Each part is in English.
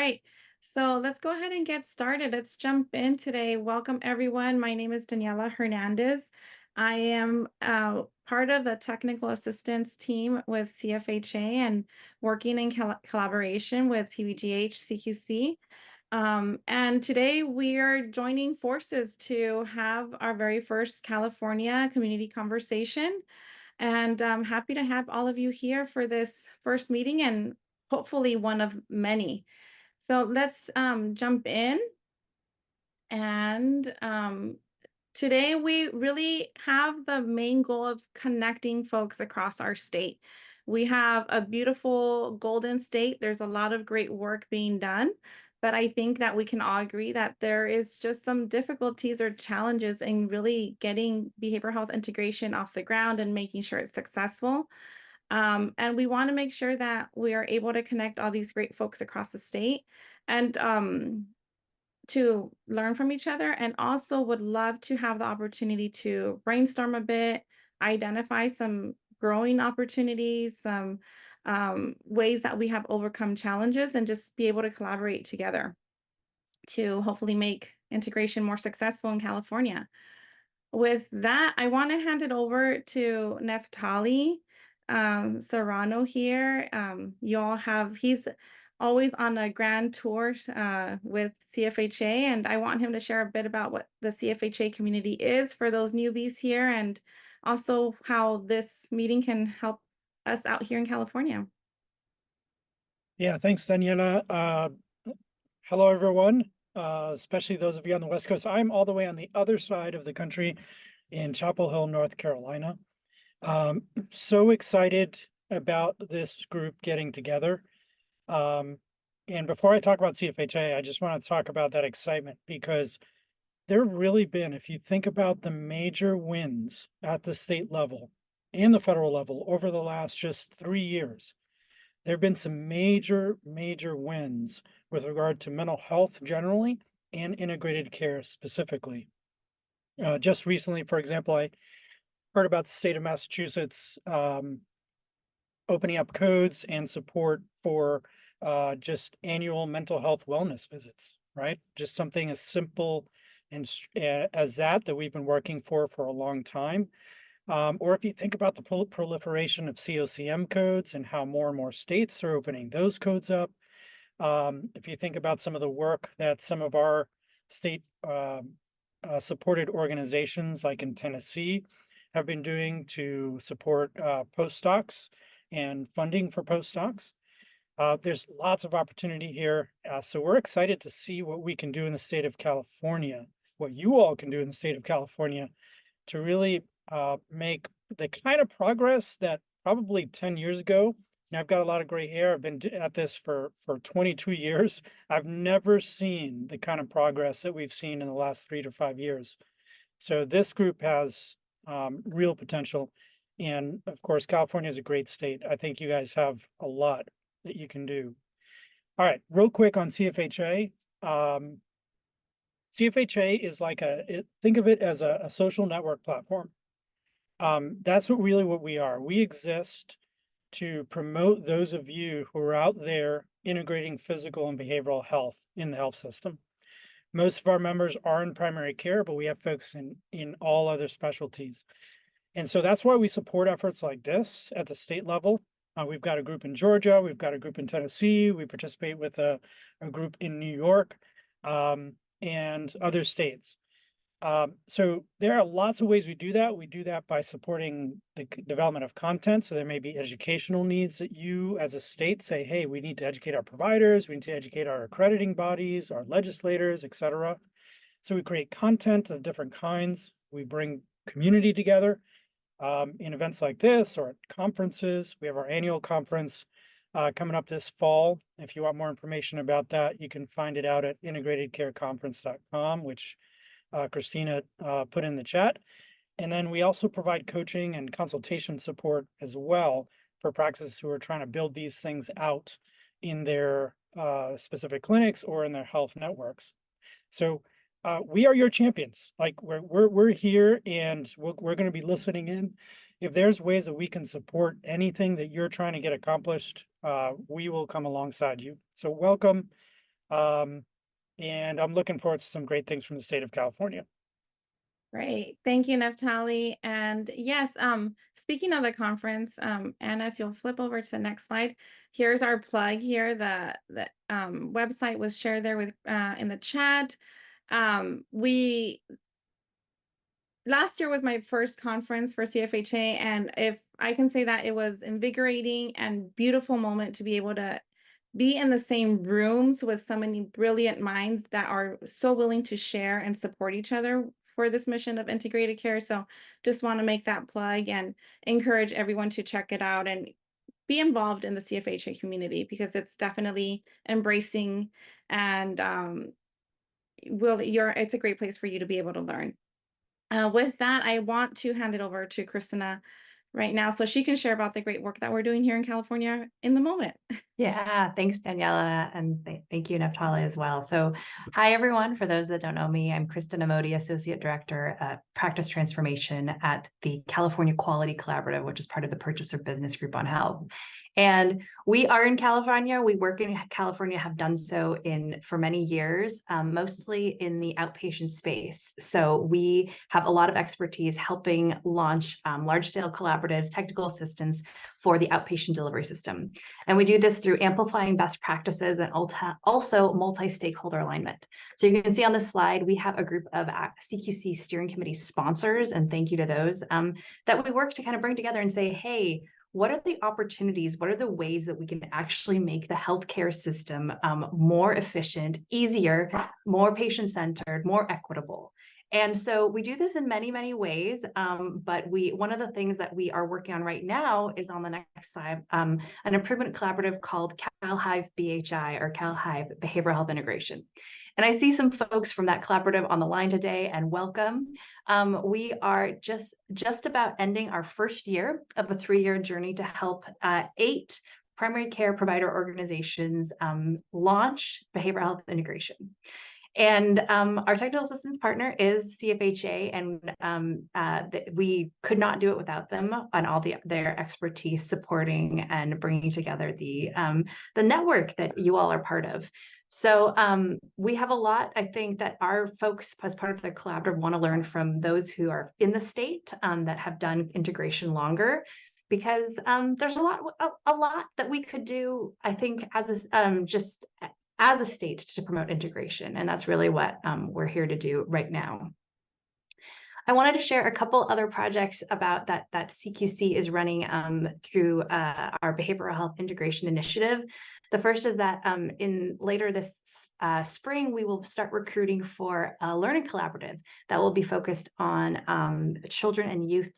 right. So let's go ahead and get started. Let's jump in today. Welcome, everyone. My name is Daniela Hernandez. I am part of the technical assistance team with CFHA and working in collaboration with PBGH CQC. And today we are joining forces to have our very first California community conversation. And I'm happy to have all of you here for this first meeting and hopefully one of many. So let's jump in. And today we really have the main goal of connecting folks across our state. We have a beautiful golden state. There's a lot of great work being done, but I think that we can all agree that there is just some difficulties or challenges in really getting behavioral health integration off the ground and making sure it's successful. And we want to make sure that we are able to connect all these great folks across the state. And to learn from each other, and also would love to have the opportunity to brainstorm a bit, identify some growing opportunities, some ways that we have overcome challenges, and just be able to collaborate together to hopefully make integration more successful in California. With that, I want to hand it over to Neftali Serrano here. He's always on a grand tour with CFHA, and I want him to share a bit about what the CFHA community is for those newbies here, and also how this meeting can help us out here in California. Yeah, thanks, Daniela. Hello, everyone, especially those of you on the West Coast. I'm all the way on the other side of the country in Chapel Hill, North Carolina. So excited about this group getting together. And before I talk about CFHA, I just want to talk about that excitement because there have really been, if you think about the major wins at the state level and the federal level over the last just 3 years, there have been some major, major wins with regard to mental health generally and integrated care specifically. Just recently, for example, I heard about the state of Massachusetts opening up codes and support for just annual mental health wellness visits, right? Just something as simple and as that we've been working for a long time. Or if you think about the proliferation of COCM codes and how more and more states are opening those codes up, if you think about some of the work that some of our state supported organizations like in Tennessee have been doing to support postdocs and funding for postdocs, there's lots of opportunity here. So we're excited to see what we can do in the state of California, what you all can do in the state of California to really make the kind of progress that probably 10 years ago, and I've got a lot of gray hair. I've been at this for 22 years. I've never seen the kind of progress that we've seen in the last 3 to 5 years. So this group has real potential. And of course, California is a great state. I think you guys have a lot that you can do. All right, real quick on CFHA. CFHA is like think of it as a social network platform. That's what we are. We exist to promote those of you who are out there integrating physical and behavioral health in the health system. Most of our members are in primary care, but we have folks in all other specialties. And so that's why we support efforts like this at the state level. We've got a group in Georgia, we've got a group in Tennessee, we participate with a group in New York, and other states. So there are lots of ways we do that. We do that by supporting the development of content. So there may be educational needs that you as a state say, hey, we need to educate our providers, we need to educate our accrediting bodies, our legislators, et cetera. So we create content of different kinds. We bring community together in events like this or at conferences. We have our annual conference coming up this fall. If you want more information about that, you can find it out at integratedcareconference.com, which Christina put in the chat. And then we also provide coaching and consultation support as well for practices who are trying to build these things out in their specific clinics or in their health networks. So we are your champions. Like we're here, and we're going to be listening in. If there's ways that we can support anything that you're trying to get accomplished, we will come alongside you. So welcome. Um, and I'm looking forward to some great things from the state of California. Great. Thank you, Neftali. And yes, speaking of the conference, Anna, if you'll flip over to the next slide, here's our plug here. The website was shared there with in the chat. We last year was my first conference for CFHA, and if I can say that it was invigorating and beautiful moment to be able to be in the same rooms with so many brilliant minds that are so willing to share and support each other for this mission of integrated care. So just want to make that plug and encourage everyone to check it out and be involved in the CFHA community because it's definitely embracing and will you're it's a great place for you to be able to learn. With that, I want to hand it over to Christina right now so she can share about the great work that we're doing here in California in the moment. Yeah, thanks, Daniela, and thank you, Naftali, as well. So, hi, everyone. For those that don't know me, I'm Kristen Amodi, Associate Director at Practice Transformation at the California Quality Collaborative, which is part of the Purchaser Business Group on Health. And we are in California. We work in California, have done so for many years, mostly in the outpatient space. So we have a lot of expertise helping launch large-scale collaboratives, technical assistance for the outpatient delivery system. And we do this through amplifying best practices and also multi-stakeholder alignment. So you can see on this slide, we have a group of CQC steering committee sponsors, and thank you to those, that we work to kind of bring together and say, hey, what are the opportunities? What are the ways that we can actually make the healthcare system more efficient, easier, more patient-centered, more equitable? And so we do this in many, many ways. But one of the things that we are working on right now is on the next slide, an improvement collaborative called CalHIVE BHI, or CalHIVE Behavioral Health Integration. And I see some folks from that collaborative on the line today, and welcome. We are just about ending our first year of a 3-year journey to help 8 primary care provider organizations launch behavioral health integration. And our technical assistance partner is CFHA, and we could not do it without them and all their expertise supporting and bringing together the network that you all are part of. So we have a lot, I think, that our folks, as part of the collaborative, want to learn from those who are in the state that have done integration longer, because there's a lot that we could do, I think, as a state to promote integration. And that's really what we're here to do right now. I wanted to share a couple other projects about that CQC is running through our behavioral health integration initiative. The first is that in later this spring, we will start recruiting for a learning collaborative that will be focused on children and youth,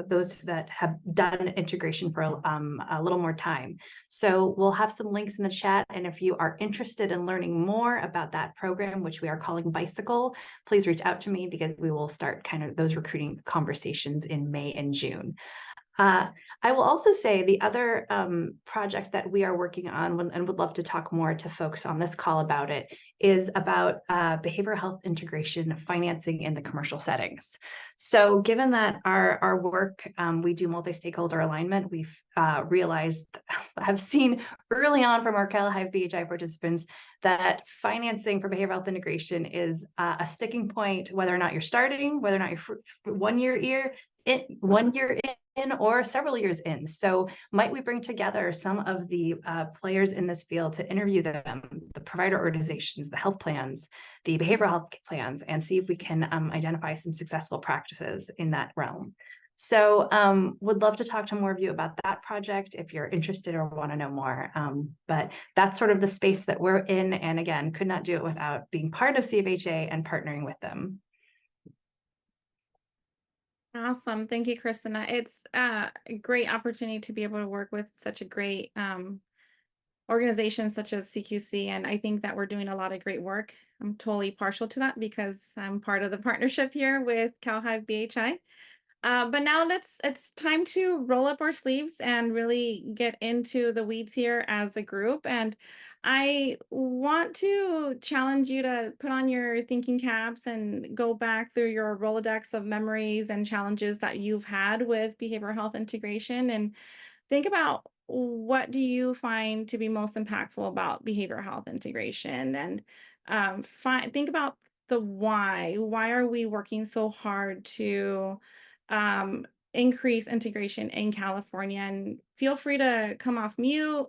those that have done integration for a little more time. So we'll have some links in the chat. And if you are interested in learning more about that program, which we are calling Bicycle, please reach out to me because we will start kind of those recruiting conversations in May and June. I will also say the other project that we are working on and would love to talk more to folks on this call about it is about behavioral health integration financing in the commercial settings. So given that our work, we do multi-stakeholder alignment, we've have seen early on from our CalHIVE BHI participants that financing for behavioral health integration is a sticking point, whether or not you're starting, whether or not you're 1 year in or several years in. So might we bring together some of the players in this field to interview them, the provider organizations, the health plans, the behavioral health plans, and see if we can identify some successful practices in that realm. So would love to talk to more of you about that project if you're interested or want to know more. But that's sort of the space that we're in. And again, could not do it without being part of CFHA and partnering with them. Awesome. Thank you, Christina. It's a great opportunity to be able to work with such a great organization such as CQC. And I think that we're doing a lot of great work. I'm totally partial to that because I'm part of the partnership here with CalHIVE BHI. But now it's time to roll up our sleeves and really get into the weeds here as a group. And I want to challenge you to put on your thinking caps and go back through your Rolodex of memories and challenges that you've had with behavioral health integration and think about what do you find to be most impactful about behavioral health integration? And think about the why. Why are we working so hard to increase integration in California? And feel free to come off mute,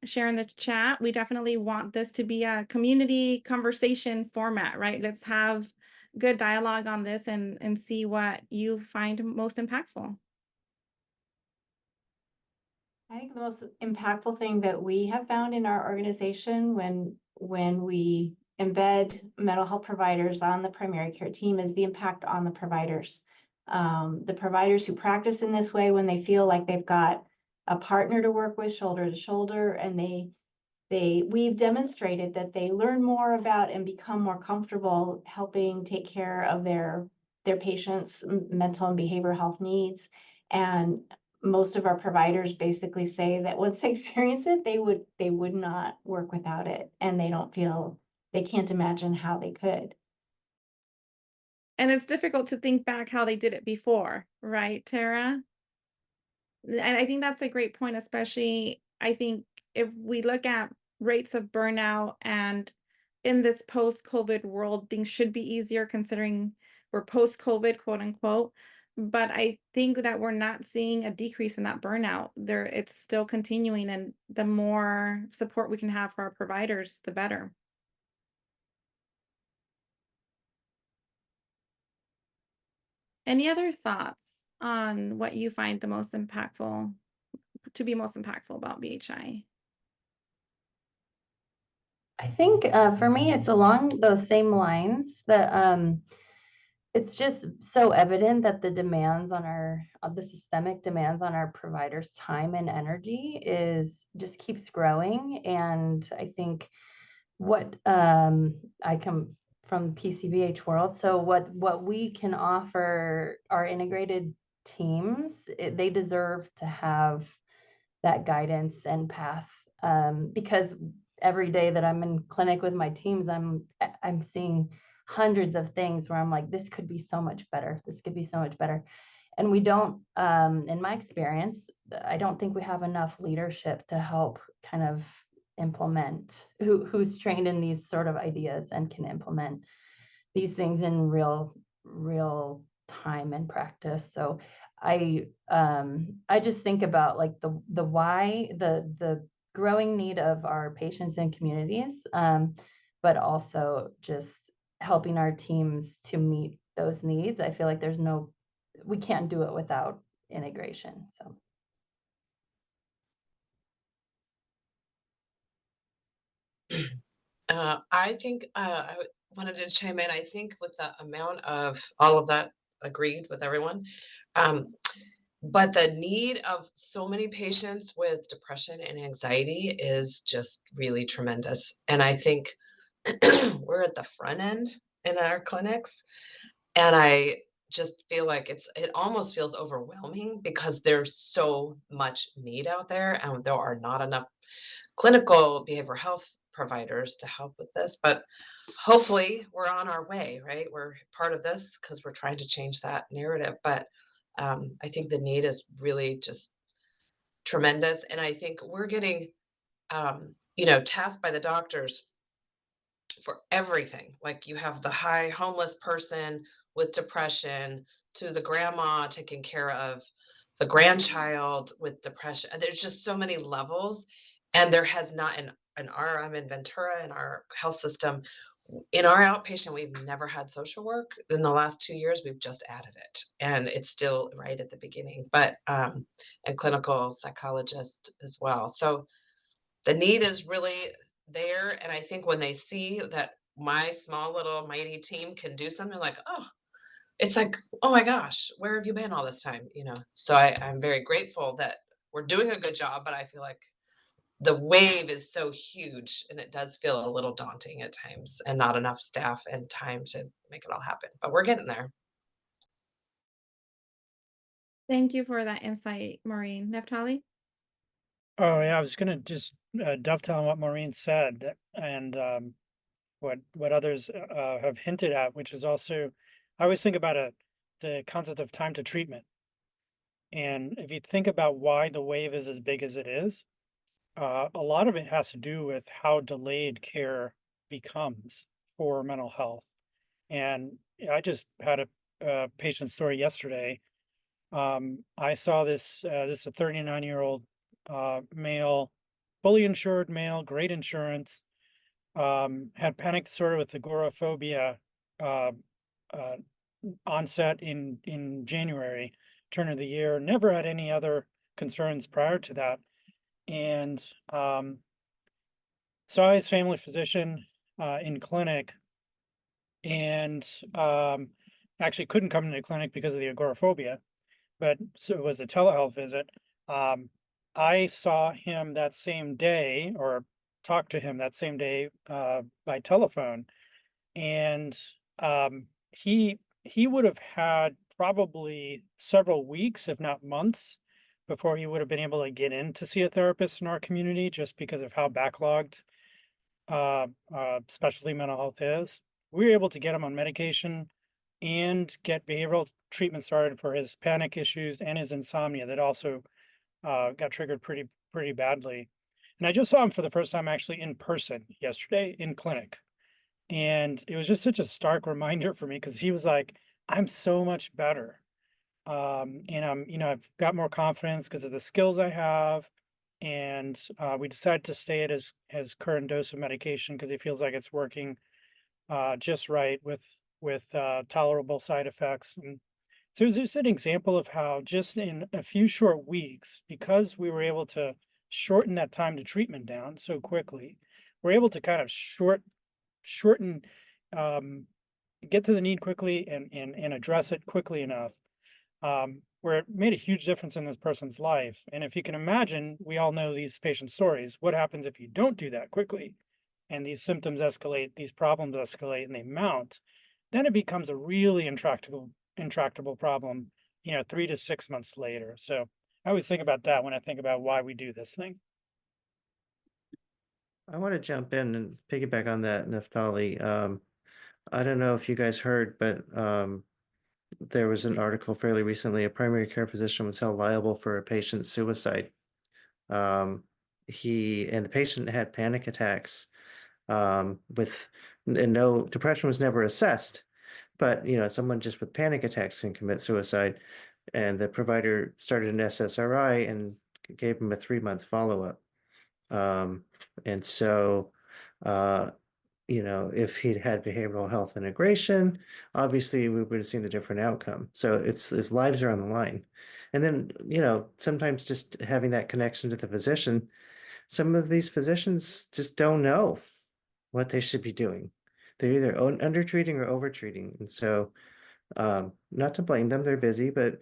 share in the chat. We definitely want this to be a community conversation format, right? Let's have good dialogue on this and see what you find most impactful. I think the most impactful thing that we have found in our organization when we embed mental health providers on the primary care team is the impact on the providers. The providers who practice in this way, when they feel like they've got a partner to work with shoulder to shoulder, and we've demonstrated that they learn more about and become more comfortable helping take care of their patients' mental and behavioral health needs. And most of our providers basically say that once they experience it, they would not work without it, and they can't imagine how they could. And it's difficult to think back how they did it before, right, Tara? And I think that's a great point, especially I think if we look at rates of burnout and in this post-COVID world, things should be easier considering we're post-COVID, quote unquote. But I think that we're not seeing a decrease in that burnout. It's still continuing, and the more support we can have for our providers, the better. Any other thoughts on what you find the most impactful to be most impactful about BHI? I think for me, it's along those same lines that it's just so evident that the demands on the systemic demands on our providers' time and energy is just keeps growing. And I think what I come from PCVH world, so what we can offer our integrated teams, they deserve to have that guidance and path, because every day that I'm in clinic with my teams, I'm seeing hundreds of things where I'm like, this could be so much better. This could be so much better. And we don't, in my experience, I don't think we have enough leadership to help kind of implement who's trained in these sort of ideas and can implement these things in real time and practice. So I just think about like the why, the growing need of our patients and communities, but also just helping our teams to meet those needs. I feel like we can't do it without integration. So I think wanted to chime in. I think with the amount of all of that, agreed with everyone. Um, but the need of so many patients with depression and anxiety is just really tremendous. And I think we're at the front end in our clinics. And I just feel like it almost feels overwhelming because there's so much need out there and there are not enough clinical behavioral health providers to help with this, but hopefully we're on our way, right? We're part of this because we're trying to change that narrative. But I think the need is really just tremendous. And I think we're getting, tasked by the doctors for everything. Like you have the high homeless person with depression to the grandma taking care of the grandchild with depression. And there's just so many levels. And there has not I'm in Ventura in our health system. In our outpatient, we've never had social work. In the last 2 years, we've just added it. And it's still right at the beginning, but and clinical psychologist as well. So the need is really there. And I think when they see that my small little mighty team can do something like, oh, it's like, oh my gosh, where have you been all this time? So I'm very grateful that we're doing a good job, but I feel like the wave is so huge and it does feel a little daunting at times and not enough staff and time to make it all happen. But we're getting there. Thank you for that insight, Maureen. Neftali? Oh, yeah, I was gonna just dovetail on what Maureen said and what others have hinted at, which is also, I always think about the concept of time to treatment. And if you think about why the wave is as big as it is, a lot of it has to do with how delayed care becomes for mental health. And I just had a patient story yesterday. I saw this is a 39-year-old male, fully insured male, great insurance, had panic disorder with agoraphobia, uh, uh, onset in January, turn of the year, never had any other concerns prior to that. And saw his family physician in clinic, and actually couldn't come to the clinic because of the agoraphobia, but so it was a telehealth visit. Um, I saw him that same day, or talked to him that same day by telephone, and he would have had probably several weeks, if not months, before he would have been able to get in to see a therapist in our community, just because of how backlogged specialty mental health is. We were able to get him on medication and get behavioral treatment started for his panic issues and his insomnia that also got triggered pretty badly. And I just saw him for the first time actually in person yesterday in clinic. And it was just such a stark reminder for me, because he was like, I'm so much better. And I've got more confidence because of the skills I have. And we decided to stay at his current dose of medication because he feels like it's working just right with tolerable side effects. And so it's just an example of how just in a few short weeks, because we were able to shorten that time to treatment down so quickly, we're able to kind of shorten, um, get to the need quickly and address it quickly enough, where it made a huge difference in this person's life. And if you can imagine, we all know these patient stories. What happens if you don't do that quickly and these symptoms escalate, these problems escalate and they mount? Then it becomes a really intractable problem, 3 to 6 months later. So I always think about that when I think about why we do this thing. I want to jump in and piggyback on that, Naftali. I don't know if you guys heard, but there was an article fairly recently. A primary care physician was held liable for a patient's suicide. The patient had panic attacks and no depression was never assessed. But someone just with panic attacks can commit suicide, and the provider started an SSRI and gave him a 3-month follow-up. And so, if he'd had behavioral health integration, obviously we would have seen a different outcome. So his lives are on the line. And then, sometimes just having that connection to the physician, some of these physicians just don't know what they should be doing. They're either undertreating or overtreating. And so, not to blame them, they're busy, but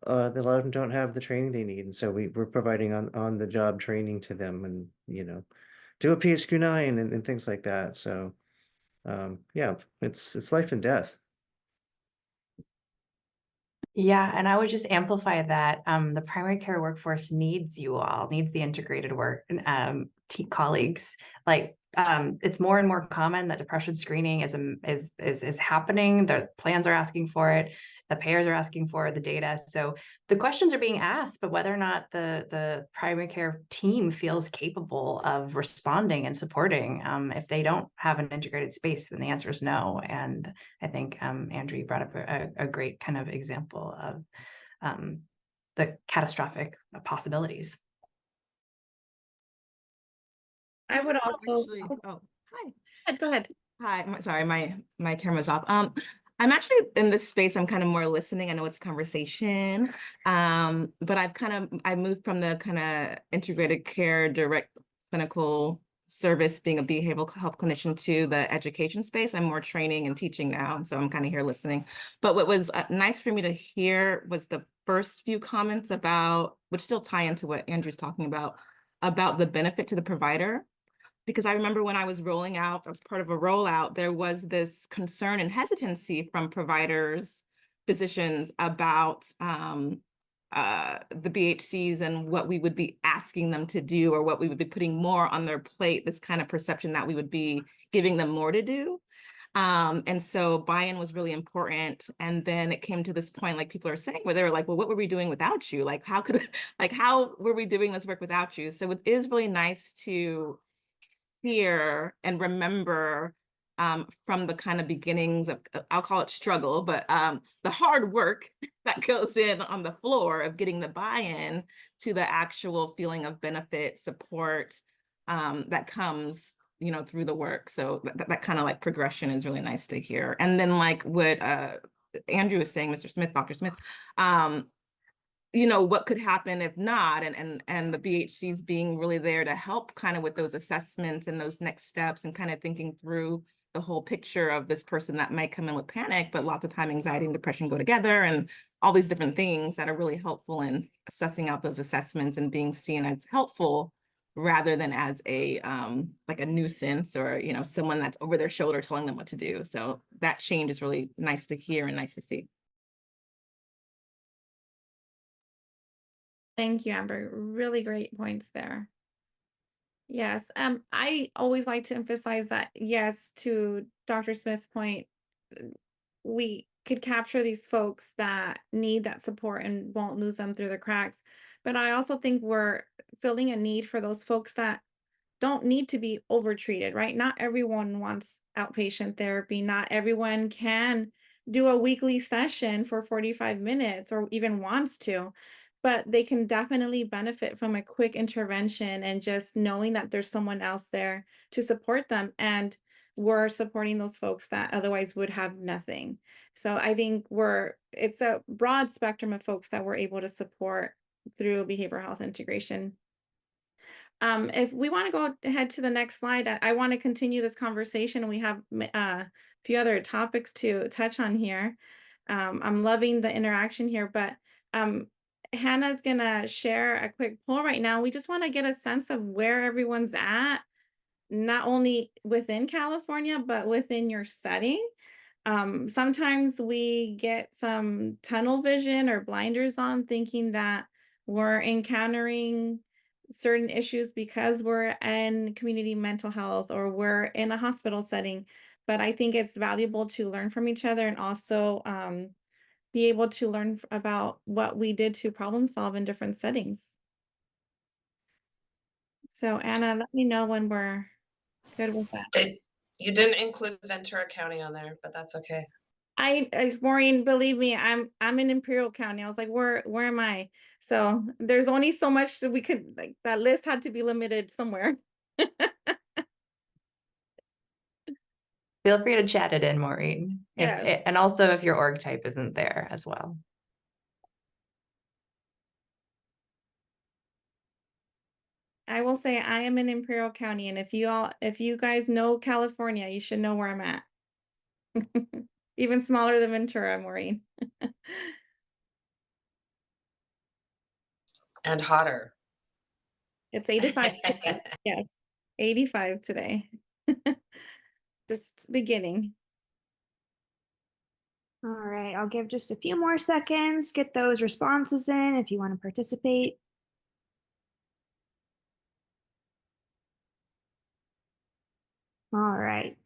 a lot of them don't have the training they need. And so we're providing on the job training to them, and, do a PHQ-9 and things like that. So, yeah, it's life and death. Yeah, and I would just amplify that the primary care workforce needs you all, needs the integrated work and colleagues. Like it's more and more common that depression screening is happening. The plans are asking for it, the payers are asking for the data. So the questions are being asked, but whether or not the primary care team feels capable of responding and supporting, if they don't have an integrated space, then the answer is no. And I think Andrew, you brought up a great kind of example of the catastrophic possibilities. I would also, Actually, oh, hi. go ahead. Hi, sorry, my camera's off. I'm actually in this space, I'm kind of more listening. I know it's a conversation, but I moved from the kind of integrated care, direct clinical service, being a behavioral health clinician, to the education space. I'm more training and teaching now, and so I'm kind of here listening. But what was nice for me to hear was the first few comments about, which still tie into what Andrew's talking about the benefit to the provider. Because I remember when I was rolling out, I was part of a rollout, there was this concern and hesitancy from providers, physicians about the BHCs and what we would be asking them to do, or what we would be putting more on their plate, this kind of perception that we would be giving them more to do. And so buy-in was really important. And then it came to this point, like people are saying, where they were like, well, what were we doing without you? Like, how could, like, how were we doing this work without you? So it is really nice to hear and remember from the kind of beginnings of, I'll call it struggle, but the hard work that goes in on the floor of getting the buy-in to the actual feeling of benefit, support that comes, you know, through the work. So that kind of like progression is really nice to hear. And then like what Andrew was saying, Mr. Smith, Dr. Smith, you know, what could happen if not, and the BHCs being really there to help kind of with those assessments and those next steps and kind of thinking through the whole picture of this person that might come in with panic, but lots of time anxiety and depression go together, and all these different things that are really helpful in assessing out those assessments and being seen as helpful rather than as a like a nuisance or, you know, someone that's over their shoulder telling them what to do. So that change is really nice to hear and nice to see. Thank you, Amber. Really great points there. Yes, I always like to emphasize that, yes, to Dr. Smith's point, we could capture these folks that need that support and won't lose them through the cracks. But I also think we're filling a need for those folks that don't need to be overtreated, right? Not everyone wants outpatient therapy. Not everyone can do a weekly session for 45 minutes or even wants to, but they can definitely benefit from a quick intervention and just knowing that there's someone else there to support them. And we're supporting those folks that otherwise would have nothing. So I think it's a broad spectrum of folks that we're able to support through behavioral health integration. If we want to go ahead to the next slide, I want to continue this conversation. We have a few other topics to touch on here. I'm loving the interaction here, but Hannah's going to share a quick poll right now. We just want to get a sense of where everyone's at, not only within California, but within your setting. Sometimes we get some tunnel vision or blinders on thinking that we're encountering certain issues because we're in community mental health or we're in a hospital setting. But I think it's valuable to learn from each other and also be able to learn about what we did to problem solve in different settings. So Anna, let me know when we're good with that. You didn't include Ventura County on there, but that's okay. Maureen, believe me, I'm in Imperial County. I was like, where am I? So there's only so much that we could, like, that list had to be limited somewhere. Feel free to chat it in, Maureen. Yes. And also if your org type isn't there as well. I will say I am in Imperial County, and if you guys know California, you should know where I'm at. Even smaller than Ventura, Maureen. And hotter. It's 85 today. Yes, 85 today. Just beginning. All right, I'll give just a few more seconds, get those responses in if you want to participate. All right.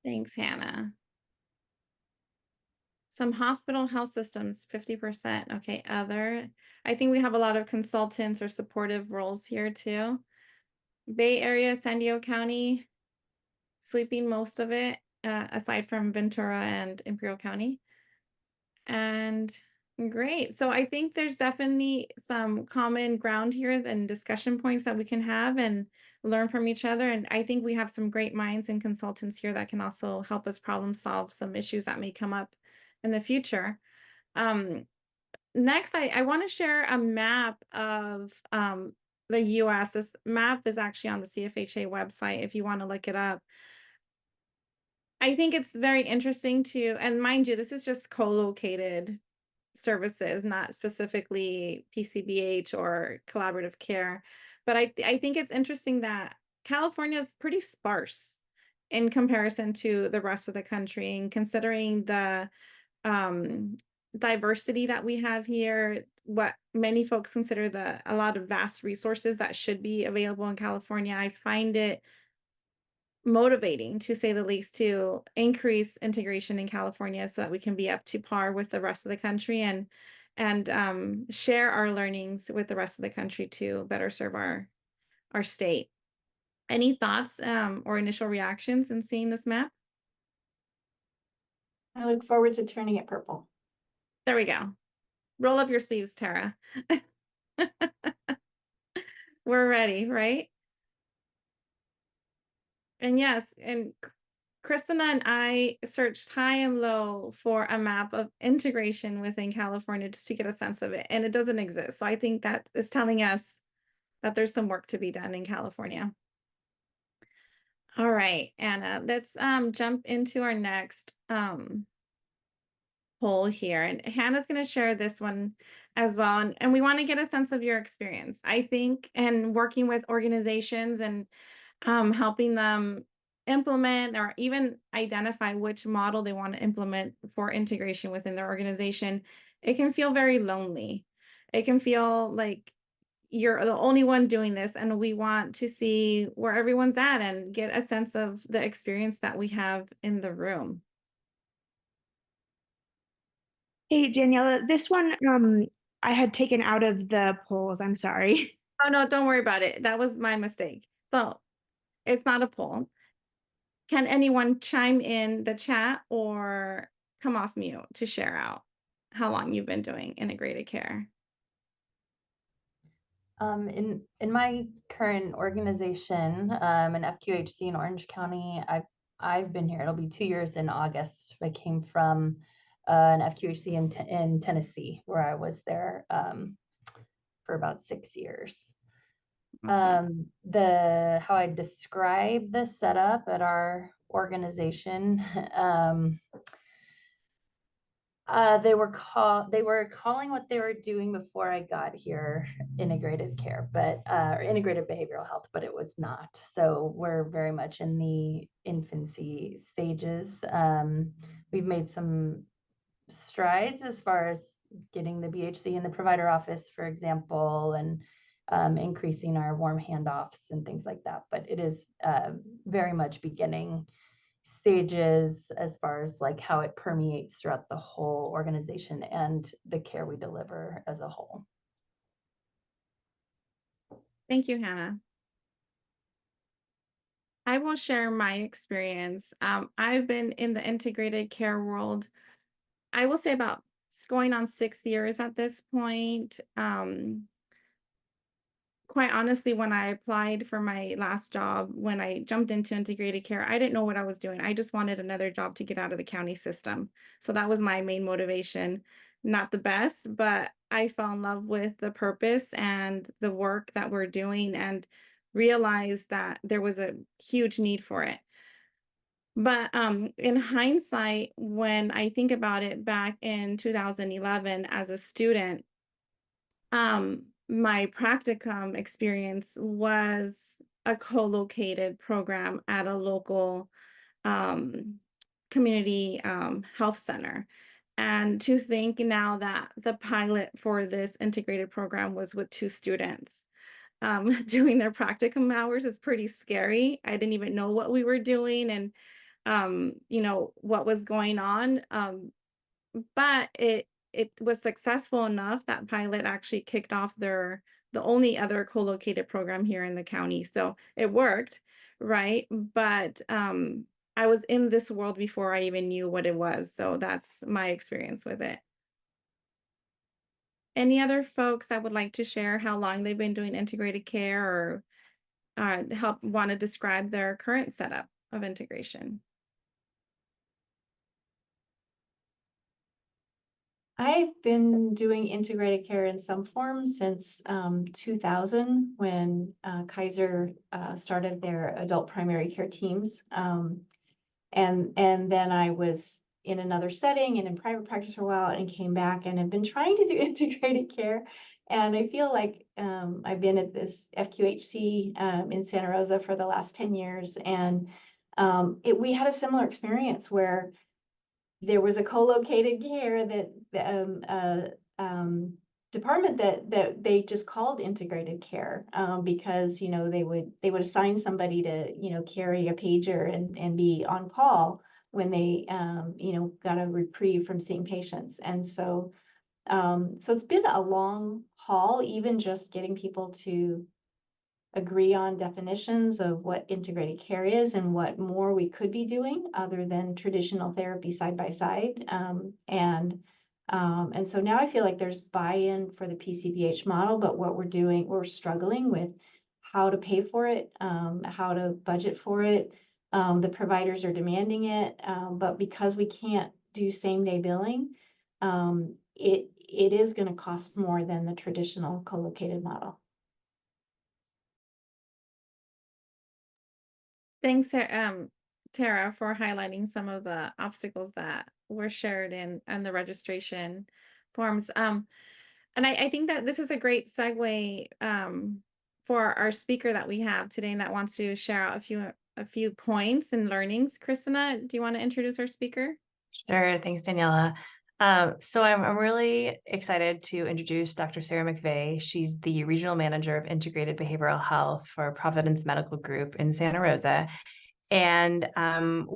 Thanks, Hannah. Some hospital health systems, 50%. Okay, other. I think we have a lot of consultants or supportive roles here too. Bay Area, San Diego County, sweeping most of it, aside from Ventura and Imperial County. And great. So I think there's definitely some common ground here and discussion points that we can have and learn from each other. And I think we have some great minds and consultants here that can also help us problem solve some issues that may come up in the future. Next, I want to share a map of the US. This map is actually on the CFHA website if you want to look it up. I think it's very interesting to, and mind you, this is just co-located services, not specifically PCBH or collaborative care. But I think it's interesting that California is pretty sparse in comparison to the rest of the country, and considering the diversity that we have here, what many folks consider a lot of vast resources that should be available in California. I find it motivating, to say the least, to increase integration in California so that we can be up to par with the rest of the country, and share our learnings with the rest of the country to better serve our state. Any thoughts or initial reactions in seeing this map? I look forward to turning it purple. There we go. Roll up your sleeves, Tara. We're ready, right? And yes, and Kristen and I searched high and low for a map of integration within California just to get a sense of it, and it doesn't exist. So I think that is telling us that there's some work to be done in California. All right, Anna, let's jump into our next poll here. And Hannah's going to share this one as well. And we want to get a sense of your experience, I think, and working with organizations and helping them implement or even identify which model they want to implement for integration within their organization. It can feel very lonely. It can feel like you're the only one doing this, and we want to see where everyone's at and get a sense of the experience that we have in the room. Hey, Daniela, this one I had taken out of the polls. I'm sorry. Oh, no, don't worry about it. That was my mistake. So it's not a poll. Can anyone chime in the chat or come off mute to share out how long you've been doing integrated care? In my current organization, an FQHC in Orange County, I've been here. It'll be 2 years in August. I came from an FQHC in Tennessee, where I was there for about 6 years. Awesome. How I describe the setup at our organization, they were calling what they were doing before I got here integrated care, but or integrated behavioral health, but it was not. So we're very much in the infancy stages. We've made some strides as far as getting the BHC in the provider office, for example, and increasing our warm handoffs and things like that. But it is very much beginning stages as far as like how it permeates throughout the whole organization and the care we deliver as a whole. Thank you, Hannah. I will share my experience. I've been in the integrated care world, I will say about going on 6 years at this point. Quite honestly, when I applied for my last job, when I jumped into integrated care, I didn't know what I was doing. I just wanted another job to get out of the county system. So that was my main motivation. Not the best, but I fell in love with the purpose and the work that we're doing and realized that there was a huge need for it. But in hindsight, when I think about it back in 2011 as a student, my practicum experience was a co-located program at a local um, community health center. And to think now that the pilot for this integrated program was with 2 students doing their practicum hours is pretty scary. I didn't even know what we were doing and what was going on. But it was successful enough that pilot actually kicked off the only other co-located program here in the county. So it worked, right? But I was in this world before I even knew what it was. So that's my experience with it. Any other folks that would like to share how long they've been doing integrated care or want to describe their current setup of integration? I've been doing integrated care in some form since 2000 when Kaiser started their adult primary care teams. And then I was in another setting and in private practice for a while and came back and have been trying to do integrated care. And I feel like I've been at this FQHC in Santa Rosa for the last 10 years. And we had a similar experience where there was a co-located care that department that they just called integrated care, because, you know, they would assign somebody to, you know, carry a pager and be on call when they, you know, got a reprieve from seeing patients. And so, so it's been a long haul, even just getting people to agree on definitions of what integrated care is and what more we could be doing other than traditional therapy side by side. And so now I feel like there's buy-in for the PCBH model, but what we're doing, we're struggling with how to pay for it, how to budget for it. The providers are demanding it, but because we can't do same-day billing, it is going to cost more than the traditional co-located model. Thanks, Tara, for highlighting some of the obstacles that were shared in the registration forms. And I think that this is a great segue for our speaker that we have today and that wants to share out a few points and learnings. Christina, do you want to introduce our speaker? Sure. Thanks, Daniela. So I'm really excited to introduce Dr. Sarah McVeigh. She's the Regional Manager of Integrated Behavioral Health for Providence Medical Group in Santa Rosa. And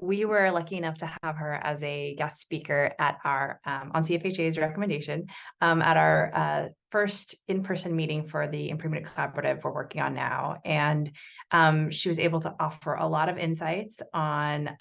we were lucky enough to have her as a guest speaker at our, on CFHA's recommendation, at our first in-person meeting for the Improvement Collaborative we're working on now. And she was able to offer a lot of insights on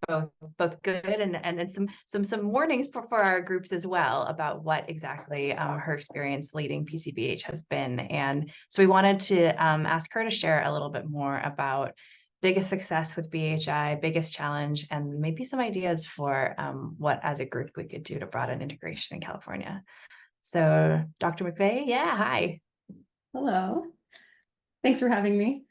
both good and some warnings for our groups as well about what exactly her experience leading PCBH has been. And so we wanted to ask her to share a little bit more about biggest success with BHI, biggest challenge, and maybe some ideas for what as a group we could do to broaden integration in California. So Dr. McVeigh, yeah, hi. Hello. Thanks for having me.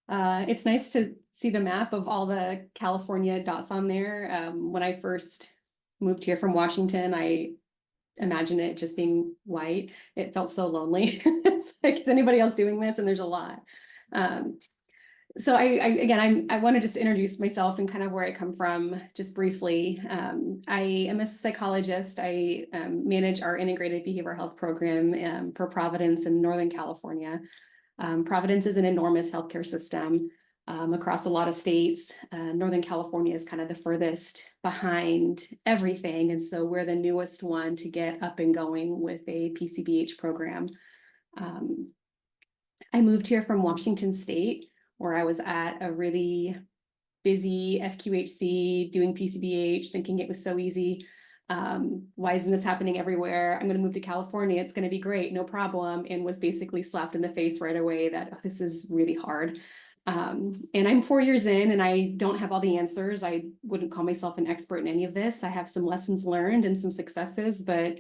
It's nice to see the map of all the California dots on there. When I first moved here from Washington, I imagined it just being white. It felt so lonely. It's like, is anybody else doing this? And there's a lot. So I want to just introduce myself and kind of where I come from just briefly. I am a psychologist. I manage our integrated behavioral health program for Providence in Northern California. Providence is an enormous healthcare system across a lot of states. Northern California is kind of the furthest behind everything. And so we're the newest one to get up and going with a PCBH program. I moved here from Washington State, where I was at a really busy FQHC doing PCBH, thinking it was so easy. Why isn't this happening everywhere? I'm going to move to California. It's going to be great. No problem. And was basically slapped in the face right away that, oh, this is really hard. And I'm 4 years in and I don't have all the answers. I wouldn't call myself an expert in any of this. I have some lessons learned and some successes, but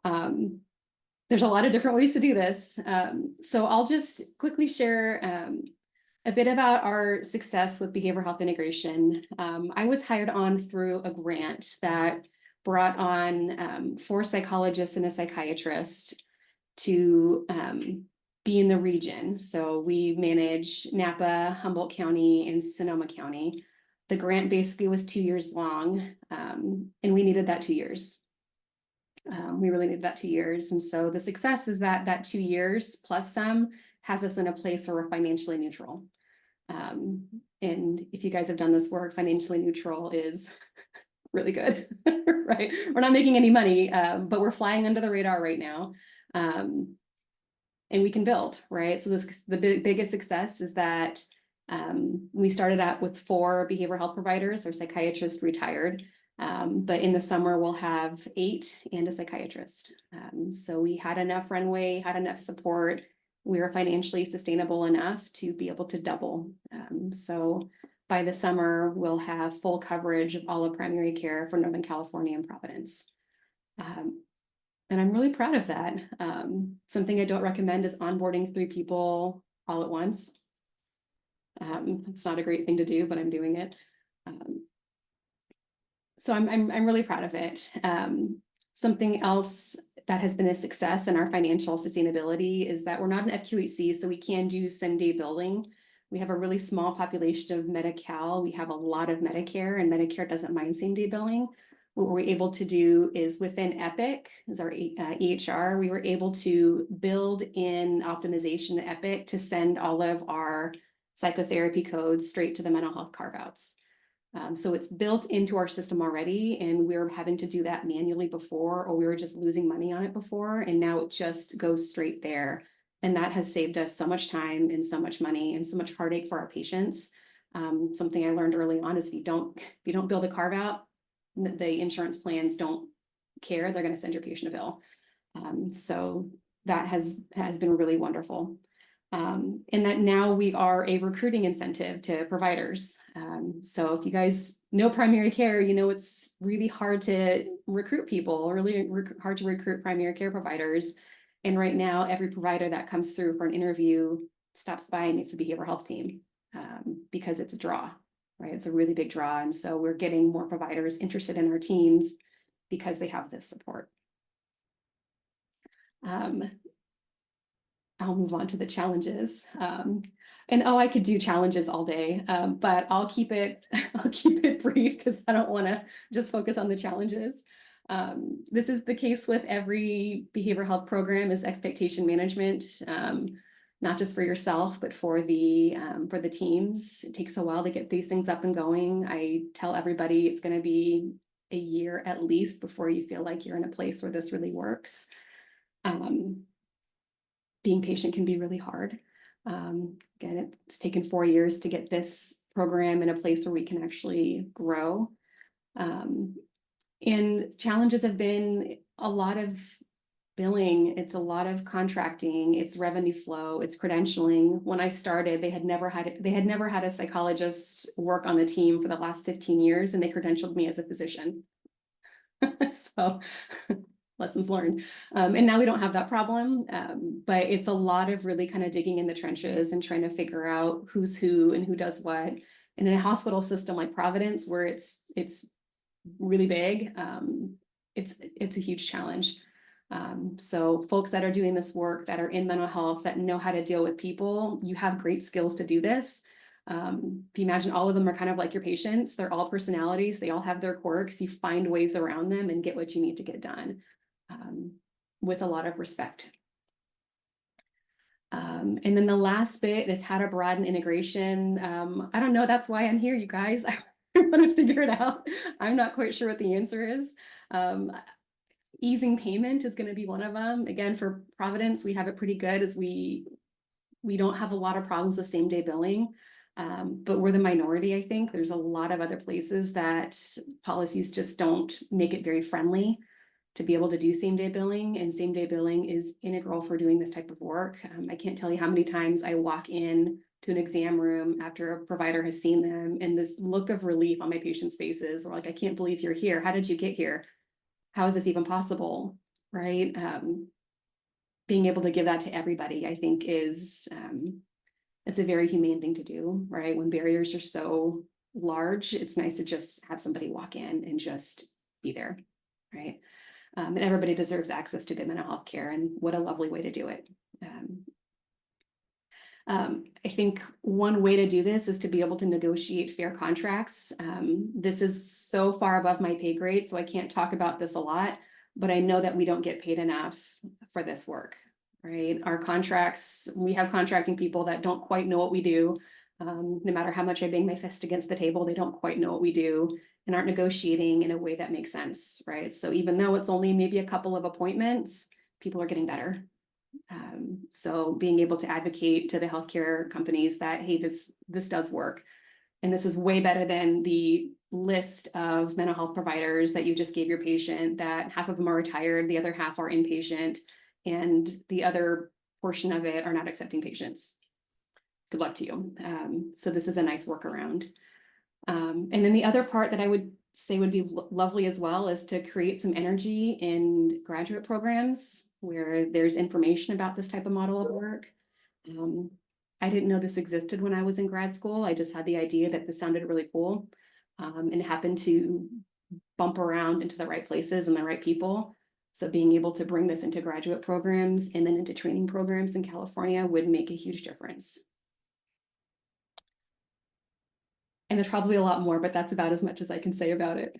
there's a lot of different ways to do this. So I'll just quickly share a bit about our success with behavioral health integration. I was hired on through a grant that brought on 4 psychologists and a psychiatrist to be in the region. So we manage Napa, Humboldt County, and Sonoma County. The grant basically was 2 years long, and we needed that 2 years. We really needed that 2 years. And so the success is that 2 years plus some has us in a place where we're financially neutral. And if you guys have done this work, financially neutral is really good, right? We're not making any money, but we're flying under the radar right now. And we can build, right? So the biggest success is that we started out with 4 behavioral health providers. Our psychiatrist retired, but in the summer we'll have 8 and a psychiatrist. So we had enough runway, had enough support. We were financially sustainable enough to be able to double. So by the summer, we'll have full coverage of all of primary care for Northern California and Providence. And I'm really proud of that. Something I don't recommend is onboarding 3 people all at once. It's not a great thing to do, but I'm doing it. So I'm really proud of it. Something else that has been a success in our financial sustainability is that we're not an FQHC, so we can do same-day billing. We have a really small population of Medi-Cal. We have a lot of Medicare, and Medicare doesn't mind same-day billing. what we're able to do is within Epic, as our EHR, we were able to build in optimization to Epic to send all of our psychotherapy codes straight to the mental health carve-outs. So it's built into our system already, and we were having to do that manually before, or we were just losing money on it before, and now it just goes straight there. And that has saved us so much time and so much money and so much heartache for our patients. Something I learned early on is if you don't build a carve out, the insurance plans don't care. They're going to send your patient a bill. So that has been really wonderful. And that now we are a recruiting incentive to providers. So if you guys know primary care, you know it's really hard to recruit people, really hard to recruit primary care providers. And right now, every provider that comes through for an interview stops by and meets the behavioral health team because it's a draw, right? It's a really big draw. And so we're getting more providers interested in our teams because they have this support. I'll move on to the challenges. And I could do challenges all day, but I'll keep it brief because I don't want to just focus on the challenges. This is the case with every behavioral health program is expectation management, not just for yourself, but for the teams. It takes a while to get these things up and going. I tell everybody it's going to be a year at least before you feel like you're in a place where this really works. Being patient can be really hard. Again, it's taken 4 years to get this program in a place where we can actually grow. And challenges have been a lot of billing, it's a lot of contracting, it's revenue flow, it's credentialing. When I started, they had never had a psychologist work on the team for the last 15 years, and they credentialed me as a physician. So lessons learned. And now we don't have that problem, but it's a lot of really kind of digging in the trenches and trying to figure out who's who and who does what. And in a hospital system like Providence, where it's really big, it's a huge challenge. So folks that are doing this work, that are in mental health, that know how to deal with people, you have great skills to do this. If you imagine all of them are kind of like your patients, they're all personalities, they all have their quirks, you find ways around them and get what you need to get done with a lot of respect. And then the last bit is how to broaden integration. I don't know, that's why I'm here, you guys. I want to figure it out. I'm not quite sure what the answer is. Easing payment is going to be one of them. Again, for Providence, we have it pretty good as we don't have a lot of problems with same day billing, but we're the minority, I think. There's a lot of other places that policies just don't make it very friendly to be able to do same day billing, and same day billing is integral for doing this type of work. I can't tell you how many times I walk in to an exam room after a provider has seen them and this look of relief on my patients' faces, or like, I can't believe you're here. How did you get here? How is this even possible, right? Being able to give that to everybody, I think is, it's a very humane thing to do, right? When barriers are so large, it's nice to just have somebody walk in and just be there, right? And everybody deserves access to good mental health care, and what a lovely way to do it. I think one way to do this is to be able to negotiate fair contracts. This is so far above my pay grade, so I can't talk about this a lot, but I know that we don't get paid enough for this work, right? Our contracts, we have contracting people that don't quite know what we do. No matter how much I bang my fist against the table, they don't quite know what we do and aren't negotiating in a way that makes sense, right? So even though it's only maybe a couple of appointments, people are getting better. So being able to advocate to the healthcare companies that, hey, this does work. And this is way better than the list of mental health providers that you just gave your patient, that half of them are retired, the other half are inpatient, and the other portion of it are not accepting patients. Good luck to you. So this is a nice workaround. And then the other part that I would say would be lovely as well is to create some energy in graduate programs where there's information about this type of model of work. I didn't know this existed when I was in grad school. I just had the idea that this sounded really cool, and happened to bump around into the right places and the right people. So being able to bring this into graduate programs and then into training programs in California would make a huge difference. And there's probably a lot more, but that's about as much as I can say about it.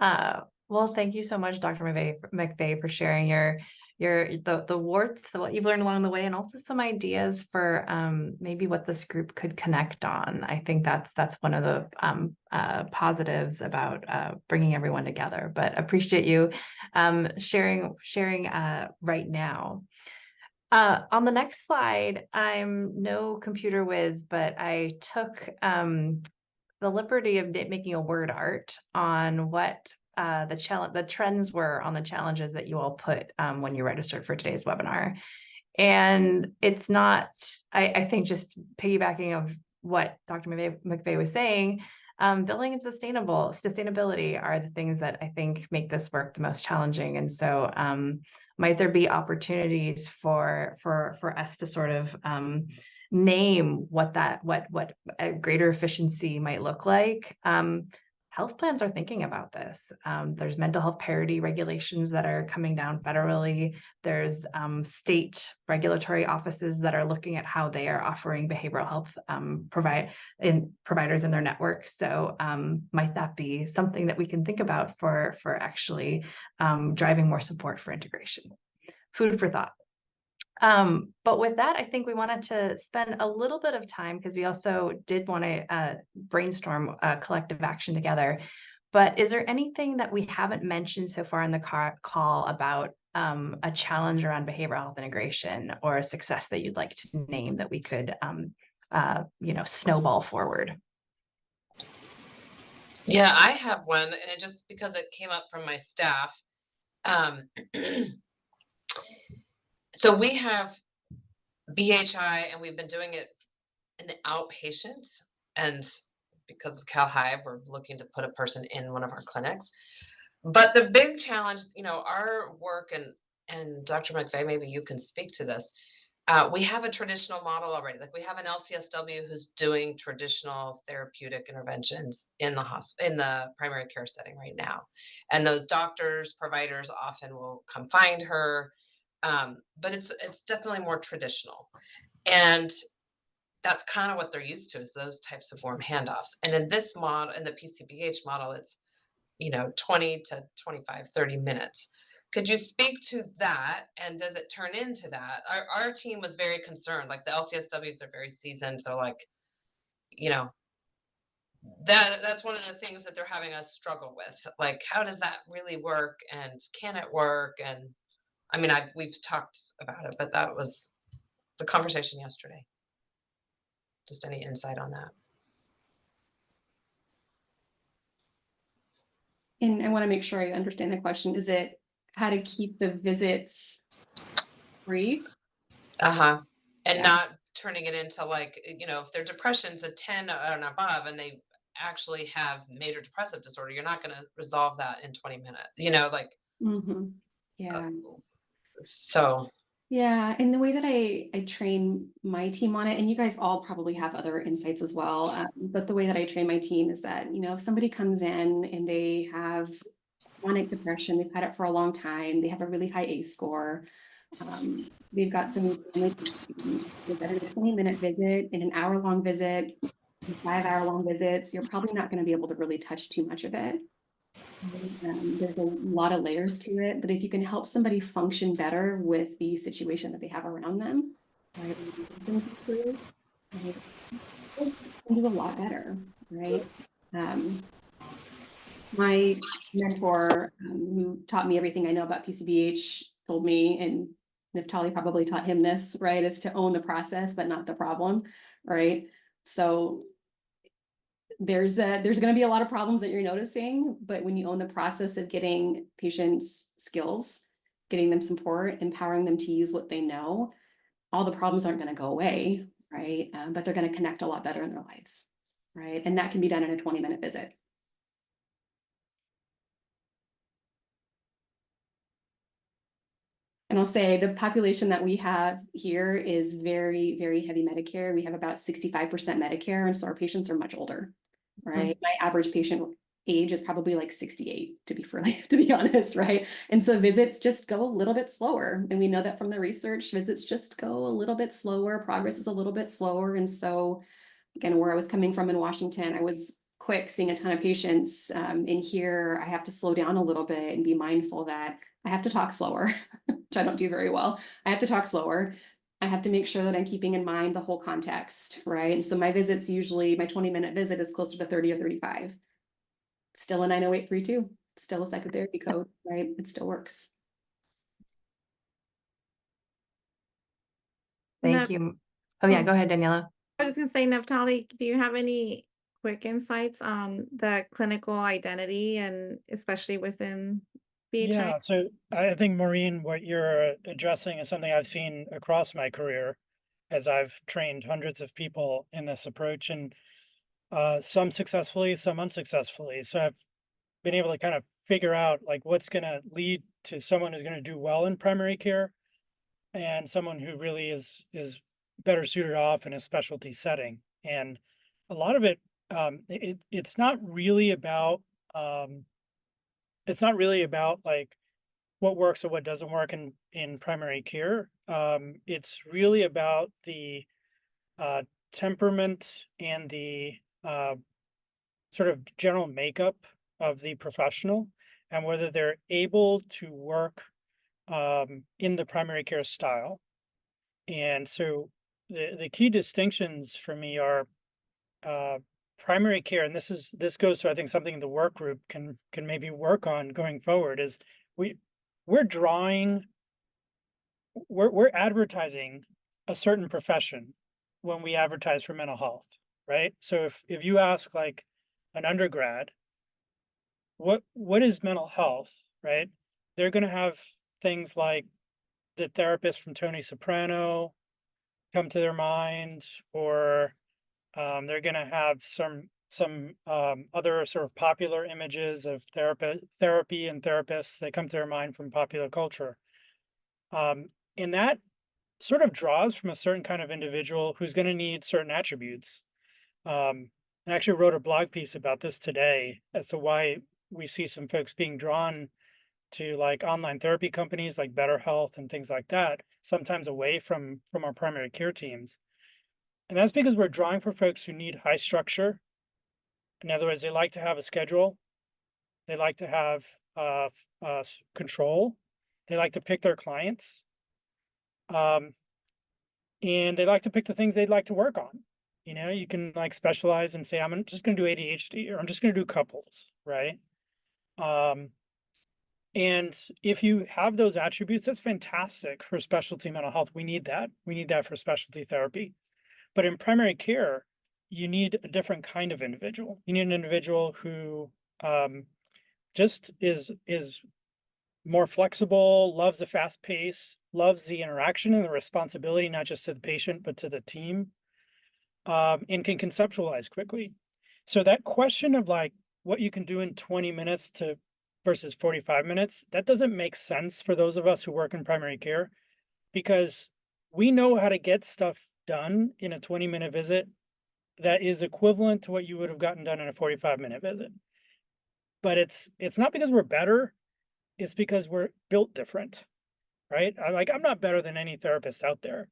Well, thank you so much, Dr. McVeigh, for sharing the warts, what you've learned along the way, and also some ideas for maybe what this group could connect on. I think that's one of the positives about bringing everyone together. But appreciate you sharing right now. On the next slide, I'm no computer whiz, but I took the liberty of making a word art on what the trends were on the challenges that you all put when you registered for today's webinar. And it's not, I think, just piggybacking of what Dr. McVeigh was saying, building and sustainability are the things that I think make this work the most challenging. And so might there be opportunities for us to sort of name what a greater efficiency might look like? Health plans are thinking about this. There's mental health parity regulations that are coming down federally. There's state regulatory offices that are looking at how they are offering behavioral health providers in their network. So might that be something that we can think about for actually driving more support for integration? Food for thought. But with that, I think we wanted to spend a little bit of time because we also did want to brainstorm collective action together. But is there anything that we haven't mentioned so far in the call about a challenge around behavioral health integration or a success that you'd like to name that we could, snowball forward? Yeah, I have one, and it just because it came up from my staff. So we have BHI, and we've been doing it in the outpatient, and because of CalHIVE, we're looking to put a person in one of our clinics. But the big challenge, our work, and Dr. McVeigh, maybe you can speak to this. We have a traditional model already. Like we have an LCSW who's doing traditional therapeutic interventions in the primary care setting right now, and those doctors, providers often will come find her, but it's definitely more traditional, and that's kind of what they're used to, is those types of warm handoffs. And in this model, in the PCBH model, it's 20 to 25, 30 minutes. Could you speak to that? And does it turn into that? Our team was very concerned. Like the LCSWs are very seasoned. They're like, that's one of the things that they're having us struggle with. Like, how does that really work? And can it work? And I mean, we've talked about it, but that was the conversation yesterday. Just any insight on that? And I want to make sure I understand the question. Is it how to keep the visits free? And Yeah. not turning it into like, if their depression's a 10 and above and they actually have major depressive disorder, you're not going to resolve that in 20 minutes, Yeah. So. Yeah, and the way that I train my team on it, and you guys all probably have other insights as well, but the way that I train my team is that, if somebody comes in and they have chronic depression, they've had it for a long time, they have a really high ACE score, they've got some, like, that in a 20-minute visit, in an hour-long visit, 5-hour-long visits, you're probably not going to be able to really touch too much of it. There's a lot of layers to it, but if you can help somebody function better with the situation that they have around them, right, symptoms improve, right, can do a lot better, right? My mentor, who taught me everything I know about PCBH, told me, and Naftali probably taught him this, right, is to own the process, but not the problem, right? So there's going to be a lot of problems that you're noticing, but when you own the process of getting patients skills, getting them support, empowering them to use what they know, all the problems aren't going to go away, right? But they're going to connect a lot better in their lives, right? And that can be done in a 20-minute visit. And I'll say the population that we have here is very, very heavy Medicare. We have about 65% Medicare, and so our patients are much older. Right. My average patient age is probably like 68, to be honest. Right. And so visits just go a little bit slower. And we know that from the research, visits just go a little bit slower. Progress is a little bit slower. And so again, where I was coming from in Washington, I was quick quick seeing a ton of patients. In here, I have to slow down a little bit and be mindful that I have to talk slower, which I don't do very well. I have to talk slower. I have to make sure that I'm keeping in mind the whole context, right? And so my visits usually, my 20-minute visit is closer to 30 or 35. Still a 90832, still a psychotherapy code, right? It still works. Thank Nev- you. Oh yeah, Oh. go ahead, Daniela. I was just gonna say, Naftali, do you have any quick insights on the clinical identity and especially within BHI? Yeah, so I think Maureen, what you're addressing is something I've seen across my career as I've trained hundreds of people in this approach, and some successfully, some unsuccessfully. So I've been able to kind of figure out like what's going to lead to someone who's going to do well in primary care and someone who really is better suited off in a specialty setting. And a lot of it's not really about like what works or what doesn't work in primary care. It's really about the uh, temperament and the sort of general makeup of the professional and whether they're able to work in the primary care style. And so the key distinctions for me are uh, primary care, and this goes to I think something the work group can maybe work on going forward is we we're drawing we're advertising a certain profession when we advertise for mental health, right? So if you ask like an undergrad, what is mental health, right? They're going to have things like the therapist from Tony Soprano come to their mind, or they're going to have some other sort of popular images of therapy and therapists that come to their mind from popular culture. And that sort of draws from a certain kind of individual who's going to need certain attributes. I actually wrote a blog piece about this today as to why we see some folks being drawn to like online therapy companies like BetterHealth and things like that, sometimes away from our primary care teams. And that's because we're drawing for folks who need high structure. In other words, they like to have a schedule. They like to have control. They like to pick their clients. And they like to pick the things they'd like to work on. You know, you can like specialize and say, I'm just going to do ADHD or I'm just going to do couples, right? And if you have those attributes, that's fantastic for specialty mental health. We need that. We need that for specialty therapy. But in primary care, you need a different kind of individual. You need an individual who just is more flexible, loves the fast pace, loves the interaction and the responsibility, not just to the patient, but to the team, and can conceptualize quickly. So that question of like what you can do in 20 minutes to versus 45 minutes, that doesn't make sense for those of us who work in primary care because we know how to get stuff done in a 20-minute visit that is equivalent to what you would have gotten done in a 45-minute visit. But it's not because we're better, it's because we're built different, right? I'm not better than any therapist out there,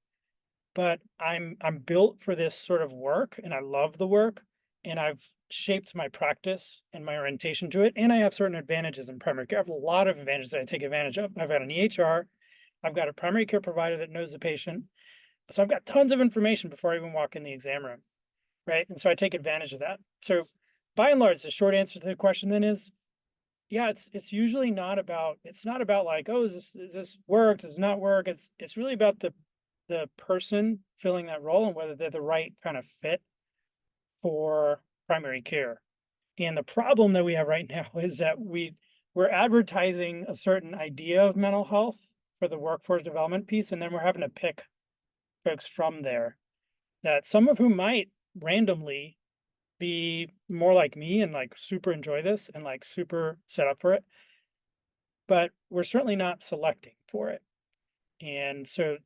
but I'm built for this sort of work and I love the work and I've shaped my practice and my orientation to it. And I have certain advantages in primary care. I have a lot of advantages that I take advantage of. I've got an EHR, I've got a primary care provider that knows the patient. So I've got tons of information before I even walk in the exam room, right? And so I take advantage of that. So by and large, the short answer to the question then is, yeah, it's usually not about, it's not about like, oh, is this work, does it not work? It's really about the person filling that role and whether they're the right kind of fit for primary care. And the problem that we have right now is that we're advertising a certain idea of mental health for the workforce development piece, and then we're having to pick folks from there that some of whom might randomly be more like me and like super enjoy this and like super set up for it. But we're certainly not selecting for it. And so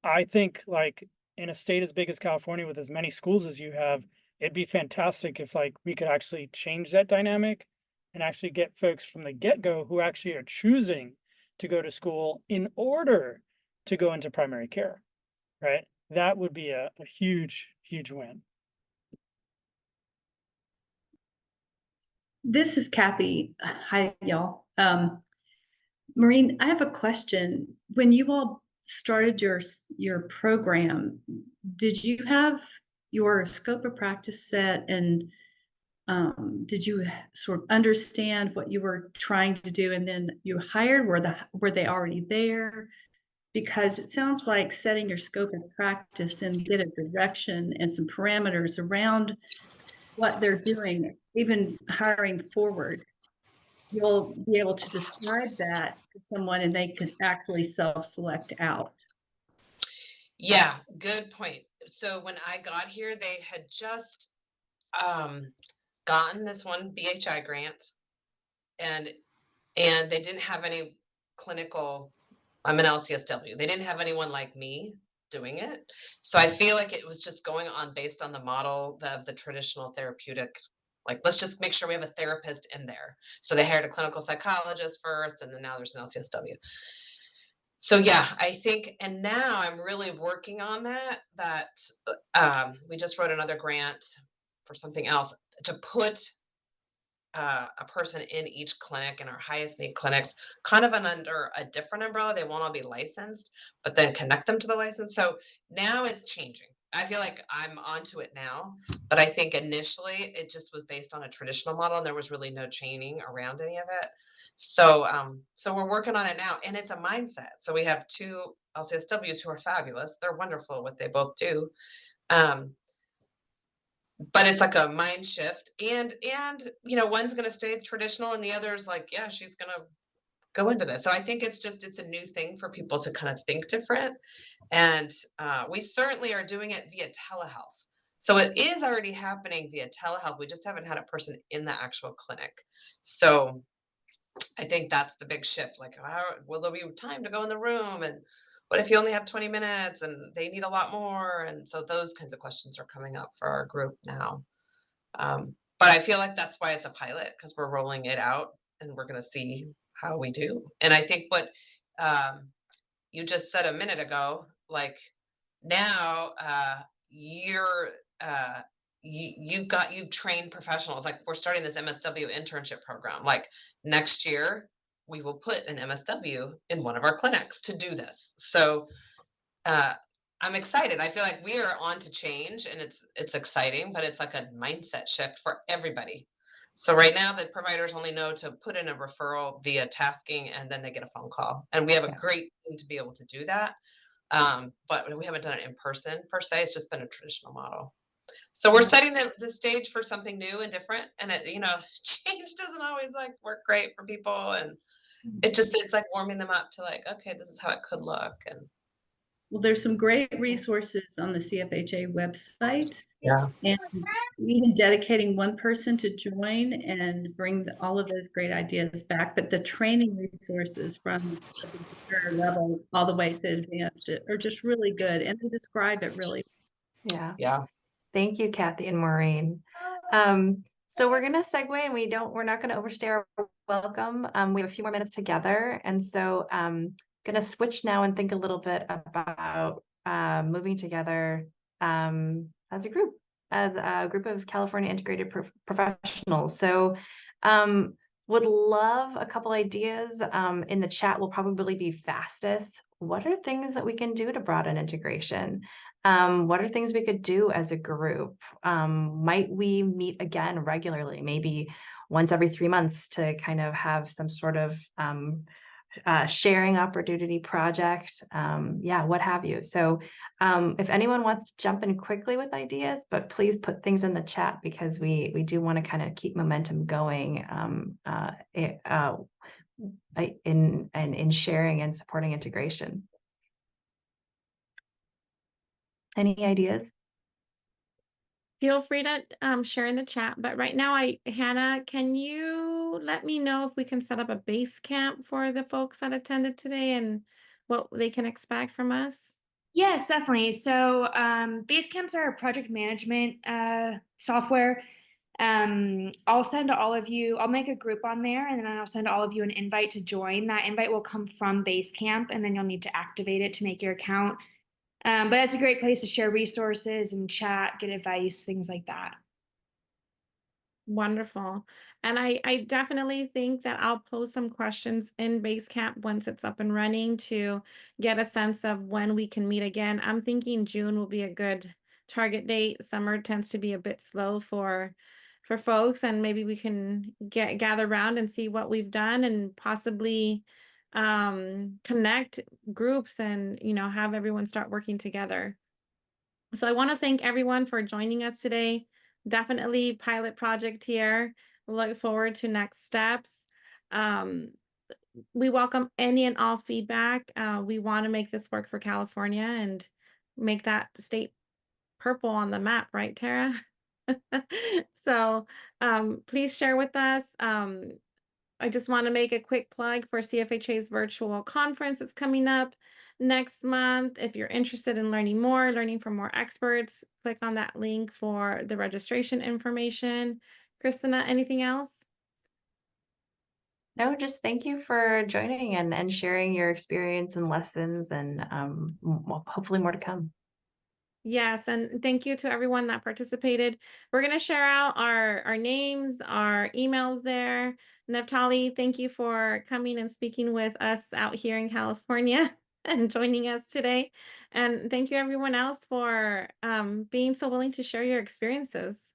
I think like in a state as big as California with as many schools as you have, it'd be fantastic if like we could actually change that dynamic and actually get folks from the get-go who actually are choosing to go to school in order to go into primary care, right? That would be a huge, huge win. This is Kathy. Hi, y'all. Maureen, I have a question. When you all started your program, did you have your scope of practice set, and did you sort of understand what you were trying to do, and then you hired? Were they already there? Because it sounds like setting your scope of practice and get a direction and some parameters around what they're doing, even hiring forward, you'll be able to describe that to someone and they could actually self-select out. Yeah, good point. So when I got here, they had just gotten this one BHI grant, and they didn't have any clinical. I'm an LCSW. They didn't have anyone like me doing it. So I feel like it was just going on based on the model of the traditional therapeutic. Like, let's just make sure we have a therapist in there. So they hired a clinical psychologist first, and then now there's an LCSW. So yeah, I think, and now I'm really working on that we just wrote another grant for something else to put a person in each clinic in our highest need clinics, kind of under a different umbrella. They won't all be licensed, but then connect them to the license. So now it's changing. I feel like I'm onto it now, but I think initially it just was based on a traditional model, and there was really no training around any of it. So, so we're working on it now, and it's a mindset. So we have two LCSWs who are fabulous. They're wonderful at what they both do. But it's like a mind shift, and one's going to stay traditional and the other's like, yeah, she's going to go into this. So I think it's a new thing for people to kind of think different. And we certainly are doing it via telehealth. So it is already happening via telehealth. We just haven't had a person in the actual clinic. So I think that's the big shift. Like, will there be time to go in the room? And what if you only have 20 minutes and they need a lot more? And so those kinds of questions are coming up for our group now. But I feel like that's why it's a pilot, because we're rolling it out and we're going to see how we do. And I think what you just said a minute ago, like now you've trained professionals. Like, we're starting this MSW internship program. Like, next year we will put an MSW in one of our clinics to do this. So I'm excited. I feel like we are on to change, and it's exciting, but it's like a mindset shift for everybody. So right now the providers only know to put in a referral via tasking, and then they get a phone call. And we have a great team to be able to do that. But we haven't done it in person per se. It's just been a traditional model. So we're setting the stage for something new and different. And it, change doesn't always like work great for people. And it's like warming them up to like, okay, this is how it could look. And Well, there's some great resources on the CFHA website. yeah. And even dedicating one person to join and bring all of those great ideas back. But the training resources from the beginner level all the way to advanced are just really good. And they describe it really. Yeah. Thank you, Kathy and Maureen. So we're going to segue, and we're not going to overstay our welcome. We have a few more minutes together. And so going to switch now and think a little bit about moving together as a group of California integrated professionals. So would love a couple ideas in the chat. Will probably be fastest. What are things that we can do to broaden integration? What are things we could do as a group? Might we meet again regularly, maybe once every 3 months, to kind of have some sort of sharing opportunity project? Yeah, what have you. So if anyone wants to jump in quickly with ideas, but please put things in the chat, because we do want to kind of keep momentum going in sharing and supporting integration. Any ideas? Feel free to share in the chat. But right now, Hannah, can you let me know if we can set up a base camp for the folks that attended today and what they can expect from us? Yes, definitely. So base camps are a project management software. I'll send all of you, I'll make a group on there, and then I'll send all of you an invite to join. That invite will come from Basecamp, and then you'll need to activate it to make your account. But it's a great place to share resources and chat, get advice, things like that. Wonderful. And I definitely think that I'll pose some questions in Basecamp once it's up and running to get a sense of when we can meet again. I'm thinking June will be a good target date. Summer tends to be a bit slow for folks, and maybe we can gather around and see what we've done and possibly connect groups and have everyone start working together. So I want to thank everyone for joining us today. Definitely pilot project here. Look forward to next steps. Um, we welcome any and all feedback. We want to make this work for California and make that state purple on the map, right, Tara? So please share with us. I just want to make a quick plug for CFHA's virtual conference that's coming up next month. If you're interested in learning more, learning from more experts, click on that link for the registration information. Christina, anything else? No, just thank you for joining and sharing your experience and lessons, and hopefully more to come. Yes, and thank you to everyone that participated. We're going to share out our names, our emails there. Neftali, thank you for coming and speaking with us out here in California and joining us today. And thank you everyone else for being so willing to share your experiences.